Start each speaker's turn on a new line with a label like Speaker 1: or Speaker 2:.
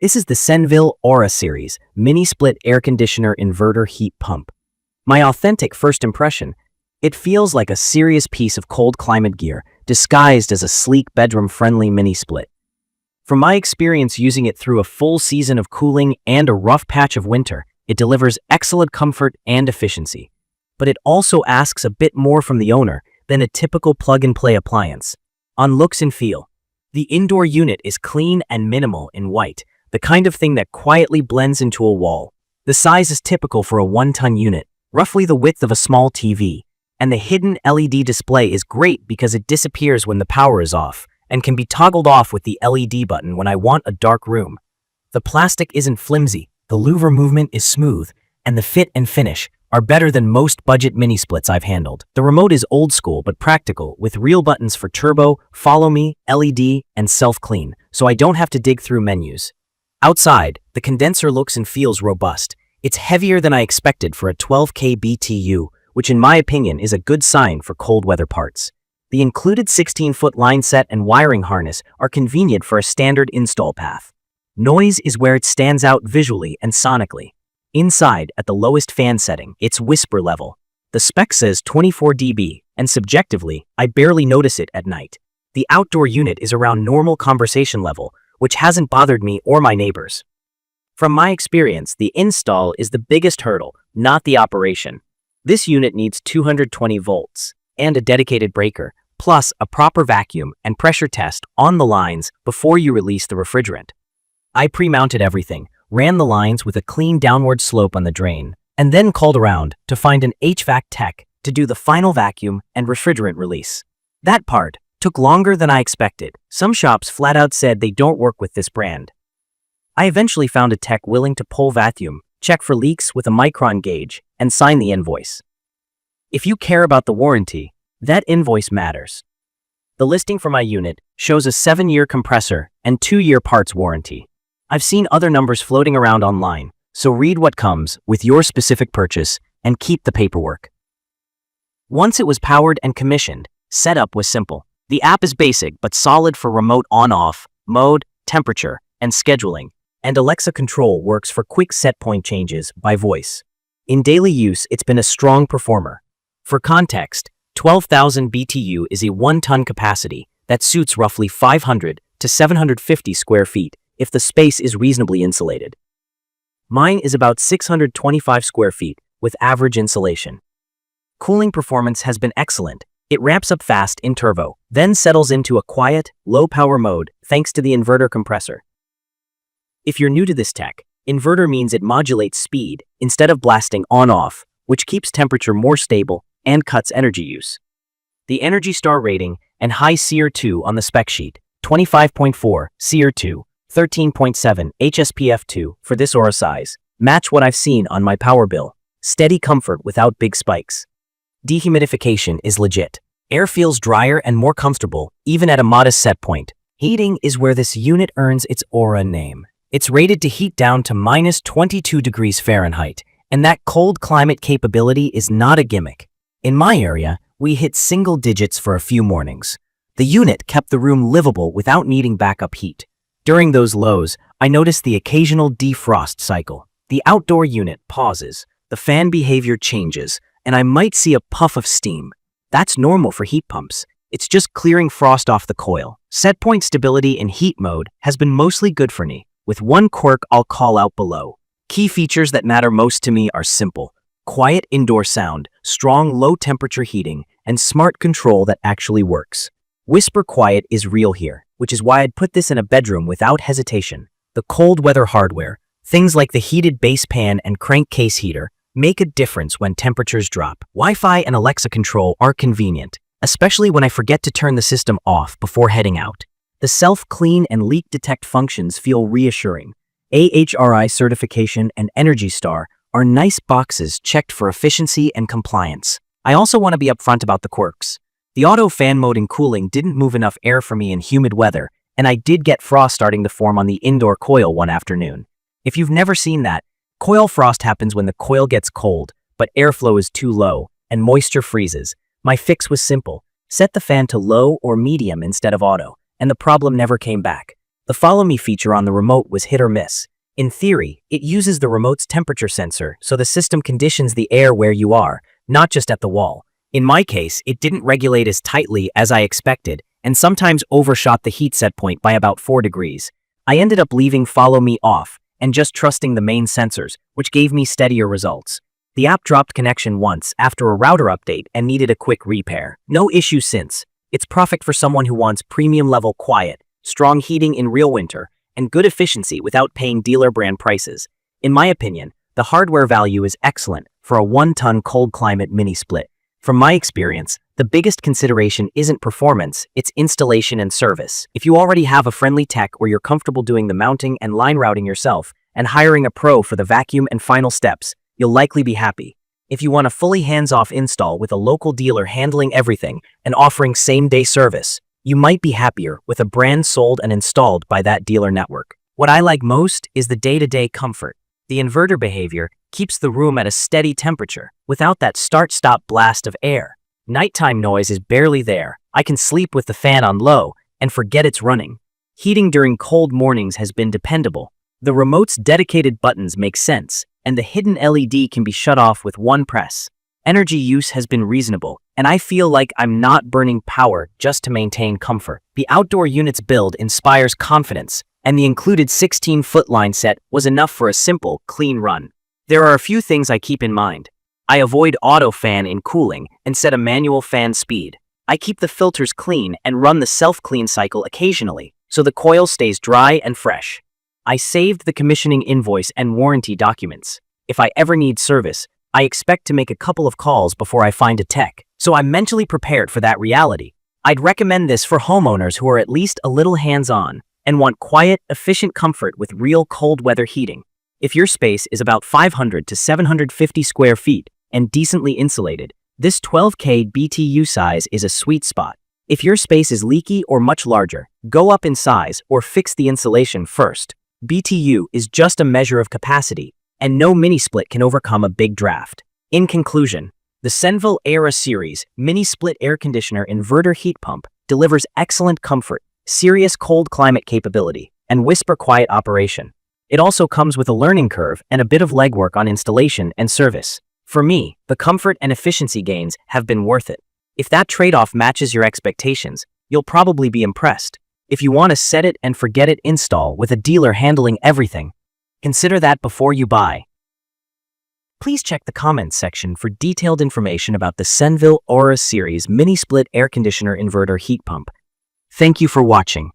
Speaker 1: This is the Senville Aura Series mini-split air conditioner inverter heat pump. My authentic first impression, it feels like a serious piece of cold climate gear disguised as a sleek bedroom-friendly mini-split. From my experience using it through a full season of cooling and a rough patch of winter, it delivers excellent comfort and efficiency. But it also asks a bit more from the owner than a typical plug-and-play appliance. On looks and feel, the indoor unit is clean and minimal in white, the kind of thing that quietly blends into a wall. The size is typical for a 1-ton unit, roughly the width of a small TV, and the hidden LED display is great because it disappears when the power is off and can be toggled off with the LED button when I want a dark room. The plastic isn't flimsy, the louver movement is smooth, and the fit and finish are better than most budget mini-splits I've handled. The remote is old school but practical, with real buttons for turbo, follow me, LED, and self-clean, so I don't have to dig through menus. Outside, the condenser looks and feels robust. It's heavier than I expected for a 12K BTU, which in my opinion is a good sign for cold weather parts. The included 16-foot line set and wiring harness are convenient for a standard install path. Noise is where it stands out visually and sonically. Inside, at the lowest fan setting, it's whisper level. The spec says 24 dB, and subjectively, I barely notice it at night. The outdoor unit is around normal conversation level, which hasn't bothered me or my neighbors. From my experience, the install is the biggest hurdle, not the operation. This unit needs 220 volts and a dedicated breaker, plus a proper vacuum and pressure test on the lines before you release the refrigerant. I pre-mounted everything, ran the lines with a clean downward slope on the drain, and then called around to find an HVAC tech to do the final vacuum and refrigerant release. That part took longer than I expected. Some shops flat out said they don't work with this brand. I eventually found a tech willing to pull vacuum, check for leaks with a micron gauge, and sign the invoice. If you care about the warranty, that invoice matters. The listing for my unit shows a 7-year compressor and 2-year parts warranty. I've seen other numbers floating around online, so read what comes with your specific purchase and keep the paperwork. Once it was powered and commissioned, setup was simple. The app is basic but solid for remote on-off, mode, temperature, and scheduling, and Alexa control works for quick set point changes by voice. In daily use, it's been a strong performer. For context, 12,000 BTU is a 1-ton capacity that suits roughly 500 to 750 square feet if the space is reasonably insulated. Mine is about 625 square feet with average insulation. Cooling performance has been excellent. It ramps up fast in turbo, then settles into a quiet, low-power mode thanks to the inverter compressor. If you're new to this tech, inverter means it modulates speed instead of blasting on-off, which keeps temperature more stable and cuts energy use. The Energy Star rating and high SEER2 on the spec sheet, 25.4 SEER2, 13.7 HSPF2 for this Aura size, match what I've seen on my power bill. Steady comfort without big spikes. Dehumidification is legit. Air feels drier and more comfortable, even at a modest set point. Heating is where this unit earns its Aura name. It's rated to heat down to minus 22 degrees Fahrenheit, and that cold climate capability is not a gimmick. In my area, we hit single digits for a few mornings. The unit kept the room livable without needing backup heat. During those lows, I noticed the occasional defrost cycle. The outdoor unit pauses, the fan behavior changes, and I might see a puff of steam. That's normal for heat pumps. It's just clearing frost off the coil. Set point stability in heat mode has been mostly good for me, with one quirk I'll call out below. Key features that matter most to me are simple: quiet indoor sound, strong low-temperature heating, and smart control that actually works. Whisper quiet is real here, which is why I'd put this in a bedroom without hesitation. The cold weather hardware, things like the heated base pan and crankcase heater, make a difference when temperatures drop. Wi-Fi and Alexa control are convenient, especially when I forget to turn the system off before heading out. The self-clean and leak detect functions feel reassuring. AHRI certification and Energy Star are nice boxes checked for efficiency and compliance. I also want to be upfront about the quirks. The auto fan mode in cooling didn't move enough air for me in humid weather, and I did get frost starting to form on the indoor coil one afternoon. If you've never seen that, coil frost happens when the coil gets cold, but airflow is too low, and moisture freezes. My fix was simple. Set the fan to low or medium instead of auto, and the problem never came back. The Follow Me feature on the remote was hit or miss. In theory, it uses the remote's temperature sensor so the system conditions the air where you are, not just at the wall. In my case, it didn't regulate as tightly as I expected and sometimes overshot the heat set point by about 4 degrees. I ended up leaving Follow Me off and just trusting the main sensors, which gave me steadier results. The app dropped connection once after a router update and needed a quick repair. No issue since. It's perfect for someone who wants premium-level quiet, strong heating in real winter, and good efficiency without paying dealer brand prices. In my opinion, the hardware value is excellent for a 1-ton cold climate mini split. From my experience, the biggest consideration isn't performance, it's installation and service. If you already have a friendly tech or you're comfortable doing the mounting and line routing yourself and hiring a pro for the vacuum and final steps, you'll likely be happy. If you want a fully hands-off install with a local dealer handling everything and offering same-day service, you might be happier with a brand sold and installed by that dealer network. What I like most is the day-to-day comfort. The inverter behavior keeps the room at a steady temperature without that start-stop blast of air. Nighttime noise is barely there. I can sleep with the fan on low and forget it's running. Heating during cold mornings has been dependable. The remote's dedicated buttons make sense, and the hidden LED can be shut off with one press. Energy use has been reasonable, and I feel like I'm not burning power just to maintain comfort. The outdoor unit's build inspires confidence, and the included 16-foot line set was enough for a simple, clean run. There are a few things I keep in mind. I avoid auto fan in cooling and set a manual fan speed. I keep the filters clean and run the self-clean cycle occasionally, so the coil stays dry and fresh. I saved the commissioning invoice and warranty documents. If I ever need service, I expect to make a couple of calls before I find a tech, so I'm mentally prepared for that reality. I'd recommend this for homeowners who are at least a little hands-on and want quiet, efficient comfort with real cold weather heating. If your space is about 500 to 750 square feet and decently insulated, this 12K BTU size is a sweet spot. If your space is leaky or much larger, go up in size or fix the insulation first. BTU is just a measure of capacity, and no mini-split can overcome a big draft. In conclusion, the Senville Era Series mini-split air conditioner inverter heat pump delivers excellent comfort, serious cold climate capability, and whisper-quiet operation. It also comes with a learning curve and a bit of legwork on installation and service. For me, the comfort and efficiency gains have been worth it. If that trade-off matches your expectations, you'll probably be impressed. If you want to set it and forget it install with a dealer handling everything, consider that before you buy. Please check the comments section for detailed information about the Senville Aura Series mini-split air conditioner inverter heat pump. Thank you for watching.